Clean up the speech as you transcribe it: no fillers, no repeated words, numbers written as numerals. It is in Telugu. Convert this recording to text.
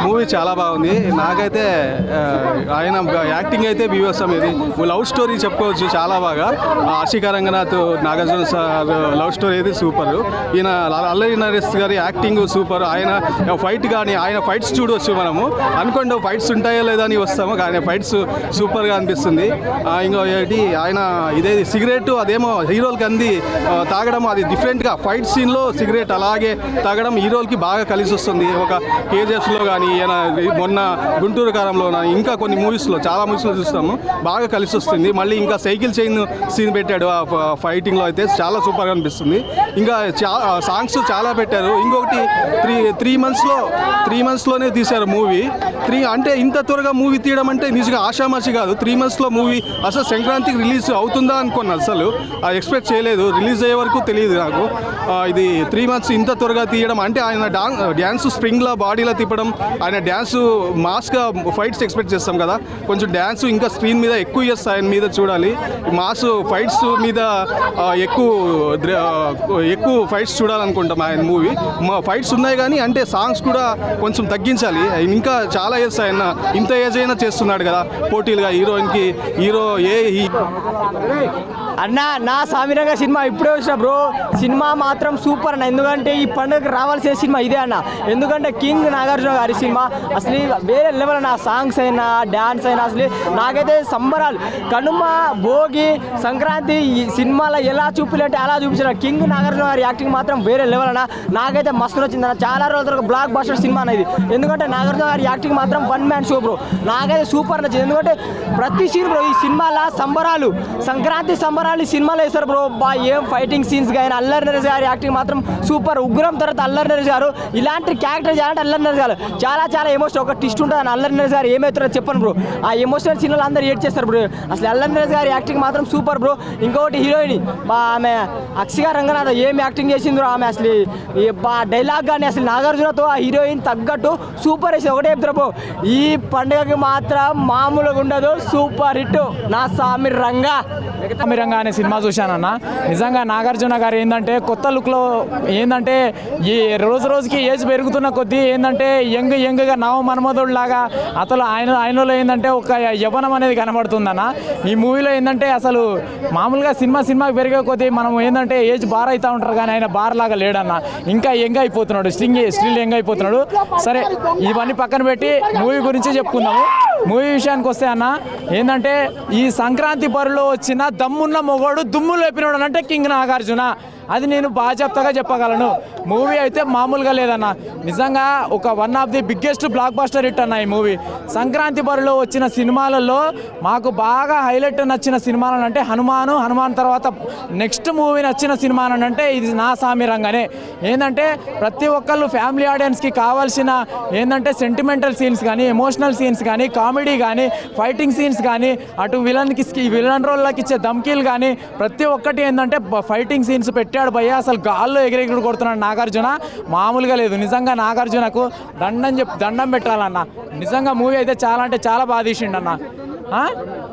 మూవీ చాలా బాగుంది. నాకైతే ఆయన యాక్టింగ్ అయితే బీభత్సం. ఇది లవ్ స్టోరీ చెప్పుకోవచ్చు చాలా బాగా. Ashika Ranganath Nagarjuna sir love story అయితే సూపర్. ఈయన అల్లరి నరేష్ గారి యాక్టింగ్ సూపర్. ఆయన ఫైట్ కానీ ఆయన ఫైట్స్ చూడవచ్చు. మనము అనుకోండి ఫైట్స్ ఉంటాయో లేదా అని వస్తాము, కానీ ఫైట్స్ సూపర్గా అనిపిస్తుంది. ఇంకో ఏంటి ఆయన ఇదే సిగరెట్ అదేమో హీరోలకి అంది తాగడం, అది డిఫరెంట్గా ఫైట్ సీన్లో సిగరెట్ అలాగే తాగడం హీరోలకి బాగా కలిసి వస్తుంది. ఒక కేజీఎఫ్లో కానీ మొన్న గుంటూరు కారంలో ఇంకా కొన్ని మూవీస్లో చాలా మూవీస్లో చూస్తాము, బాగా కలిసి వస్తుంది. మళ్ళీ ఇంకా సైకిల్ చైన్ సీన్ పెట్టాడు ఆ ఫైటింగ్లో, అయితే చాలా సూపర్గా అనిపిస్తుంది. ఇంకా సాంగ్స్ చాలా పెట్టారు. ఇంకొకటి త్రీ మంత్స్లోనే తీశారు మూవీ. అంటే ఇంత త్వరగా మూవీ తీయడం అంటే నిజంగా ఆషామాషి కాదు. 3 monthsలో మూవీ అసలు సంక్రాంతికి రిలీజ్ అవుతుందా అనుకున్నాను, అసలు ఎక్స్పెక్ట్ చేయలేదు. రిలీజ్ అయ్యే వరకు తెలియదు నాకు. ఇది 3 months ఇంత త్వరగా తీయడం అంటే ఆయన డ్యాన్స్ స్ప్రింగ్లో బాడీలో తిప్పడం, ఆయన డ్యాన్స్ మాస్గా ఫైట్స్ ఎక్స్పెక్ట్ చేస్తాం కదా, కొంచెం డ్యాన్స్ ఇంకా స్క్రీన్ మీద ఎక్కువ చేస్తాయి, ఆయన మీద చూడాలి. మాస్ ఫైట్స్ మీద ఎక్కువ ఫైట్స్ చూడాలనుకుంటాం ఆయన మూవీ. ఫైట్స్ ఉన్నాయి కానీ అంటే సాంగ్స్ కూడా కొంచెం తగ్గించాలి. ఇంకా చాలా ఏజ్ ఆయన ఇంత ఏజ్ అయినా చేస్తున్నాడు కదా పోటీలుగా హీరోయిన్కి. హీరో అన్న నా సామిరంగా సినిమా ఇప్పుడే వచ్చిన బ్రో. సినిమా మాత్రం సూపర్ అన్న. ఎందుకంటే ఈ పండుగకి రావాల్సిన సినిమా ఇదే అన్న. ఎందుకంటే కింగ్ నాగార్జున గారి సినిమా అసలు వేరే లెవెల్ అన్న. సాంగ్స్ అయినా డ్యాన్స్ అయినా అసలు నాకైతే సంబరాలు. కనుమ, భోగి, సంక్రాంతి ఈ సినిమాలో ఎలా చూపిలంటే అలా చూపించిన కింగ్ నాగార్జున గారి యాక్టింగ్ మాత్రం వేరే లెవెల్ అన్న. నాకైతే మస్తు నచ్చింది అన్న. చాలా రోజుల తర్వాత బ్లాక్ బస్టర్ సినిమా అనేది. ఎందుకంటే నాగార్జున గారి యాక్టింగ్ మాత్రం 1 man షో బ్రో. నాకైతే సూపర్ నచ్చింది. ఎందుకంటే ప్రతి సీన్ బ్రో ఈ సినిమాలో సంబరాలు, సంక్రాంతి సంబరాలు ఈ సినిమాలో వేస్తారు బ్రో. ఏం ఫైటింగ్ సీన్స్ కానీ అల్లరి నరేష్ గారి యాక్టింగ్ మాత్రం సూపర్. ఉగ్రం తర్వాత అల్లరి నరేష్ గారు ఇలాంటి క్యారెక్టర్ చేయాలంటే అల్లరి నరేష్ గారు చాలా ఎమోషనల్. ఒక ట్విస్ట్ ఉంటుంది అల్లరి నరేష్ గారు ఏమవుతారో చెప్పను బ్రో. ఆ ఎమోషనల్ సీన్లు అందరూ ఏడ్ చేస్తారు బ్రో. అసలు అల్లరి నరేష్ గారి యాక్టింగ్ మాత్రం సూపర్ బ్రో. ఇంకొకటి హీరోయిన్ ఆమె అక్షికా రంగనాథ్ ఏం యాక్టింగ్ చేసింది బ్రో. ఆమె అసలు డైలాగ్ కానీ అసలు నాగార్జునతో ఆ హీరోయిన్ తగ్గట్టు సూపర్ వేసి ఒకటే చెప్తారు బ్రో. ఈ పండుగకి మాత్రం మామూలుగా ఉండదు, సూపర్ హిట్ నా సామిరంగా. సామిరంగా అనే సినిమా చూశానన్న. నిజంగా నాగార్జున గారు ఏంటంటే కొత్త లుక్లో ఏంటంటే ఈ రోజుకి ఏజ్ పెరుగుతున్న కొద్దీ ఏంటంటే యంగ్గా నవ మన్మధుడు లాగా అసలు ఆయనలో ఏంటంటే ఒక యవ్వనం అనేది కనబడుతుందన్న. ఈ మూవీలో ఏంటంటే అసలు మామూలుగా సినిమాకి పెరిగే కొద్దీ మనం ఏంటంటే ఏజ్ బార్ అవుతూ ఉంటారు, కానీ ఆయన బార్ లాగా లేడన్న. ఇంకా యంగ్ అయిపోతున్నాడు, స్టిల్ యంగ్ అయిపోతున్నాడు. సరే ఇవన్నీ పక్కన పెట్టి మూవీ గురించి చెప్పుకుందాము. మూవీ విషయానికి వస్తే అన్న ఏంటంటే ఈ సంక్రాంతి బరిలో వచ్చిన దమ్మున్న మొగోడు దుమ్ము లేపినోడు అంటే కింగ్ నాగార్జున. అది నేను బాధ్యతగా చెప్పగలను. మూవీ అయితే మామూలుగా లేదన్న. నిజంగా ఒక one of the biggest block buster hit అన్న ఈ మూవీ. సంక్రాంతి బరిలో వచ్చిన సినిమాలలో మాకు బాగా హైలైట్ నచ్చిన సినిమాలు అంటే హనుమాన్ తర్వాత నెక్స్ట్ మూవీ నచ్చిన సినిమాలు అంటే ఇది నా సామిరంగానే. ఏంటంటే ప్రతి ఒక్కళ్ళు ఫ్యామిలీ ఆడియన్స్కి కావాల్సిన ఏంటంటే సెంటిమెంటల్ సీన్స్ కానీ, ఎమోషనల్ సీన్స్ కానీ, కామెడీ కానీ, ఫైటింగ్ సీన్స్ కానీ, అటు విలన్ రోల్లోకి ఇచ్చే ధమ్కీలు కానీ ప్రతి ఒక్కటి ఏంటంటే ఫైటింగ్ సీన్స్ పెట్టాడు భయ్య. అసలు గాల్లో ఎగిరెగిరి కొడుతున్నాడు నాగార్జున, మామూలుగా లేదు. నిజంగా నాగార్జునకు దండం పెట్టాలన్న. నిజంగా మూవీ అయితే చాలా అంటే చాలా బాగా తీసిండన్న.